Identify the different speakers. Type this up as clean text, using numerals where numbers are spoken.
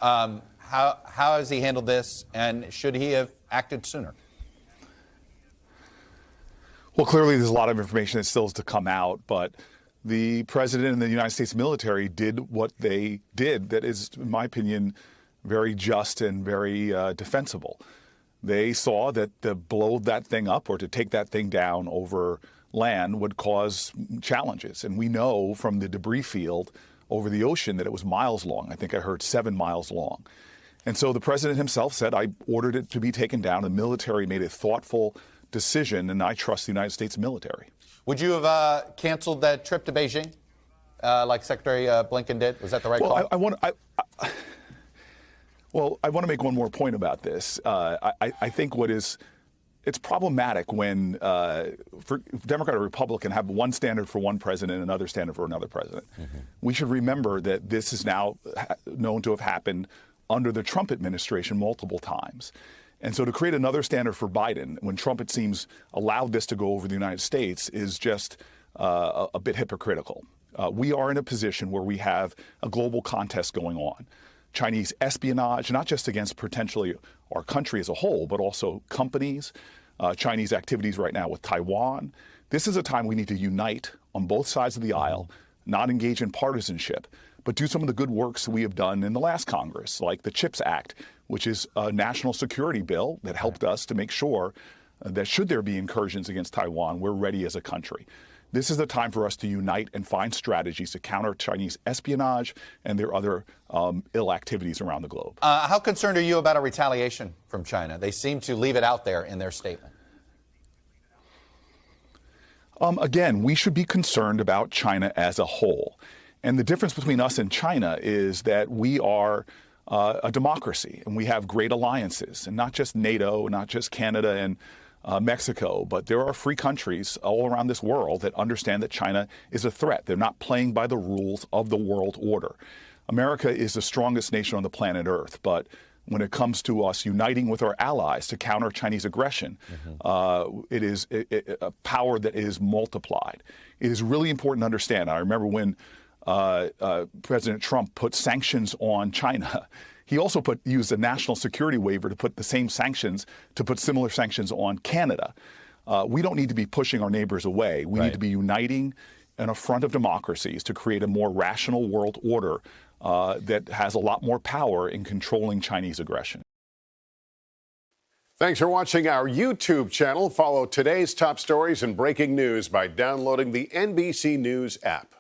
Speaker 1: How has he handled this, and should he have acted sooner?
Speaker 2: Well, clearly there's a lot of information that still is to come out, but the president and the United States military did what they did that is, in my opinion, very just and very defensible. They saw that to blow that thing up or to take that thing down over land would cause challenges. And we know from the debris field over the ocean that it was miles long. I think I heard 7 miles long. And so the president himself said, I ordered it to be taken down. The military made a thoughtful decision, and I trust the United States military.
Speaker 1: Would you have canceled that trip to Beijing like Secretary Blinken did? Was that the right call?
Speaker 2: I want to make one more point about this. I think it's problematic when for Democrat or Republican have one standard for one president and another standard for another president. Mm-hmm. We should remember that this is now known to have happened under the Trump administration multiple times. And so to create another standard for Biden, when Trump, it seems, allowed this to go over the United States, is just a bit hypocritical. We are in a position where we have a global contest going on. Chinese espionage, not just against potentially our country as a whole, but also companies, Chinese activities right now with Taiwan. This is a time we need to unite on both sides of the aisle, not engage in partisanship, but do some of the good works we have done in the last Congress, like the CHIPS Act, which is a national security bill that helped us to make sure that should there be incursions against Taiwan, we're ready as a country. This is the time for us to unite and find strategies to counter Chinese espionage and their other ill activities around the globe.
Speaker 1: How concerned are you about a retaliation from China? They seem to leave it out there in their statement.
Speaker 2: Again, we should be concerned about China as a whole. And the difference between us and China is that we are a democracy and we have great alliances, and not just NATO, not just Canada and Mexico, but there are free countries all around this world that understand that China is a threat. They're not playing by the rules of the world order. America is the strongest nation on the planet Earth, but when it comes to us uniting with our allies to counter Chinese aggression, it is a power that is multiplied. It is really important to understand. I remember when President Trump put sanctions on China. He also used a national security waiver to put the same sanctions, to put similar sanctions on Canada. We don't need to be pushing our neighbors away. We need to be uniting in a front of democracies to create a more rational world order that has a lot more power in controlling Chinese aggression.
Speaker 3: Thanks for watching our YouTube channel. Follow today's top stories and breaking news by downloading the NBC News app.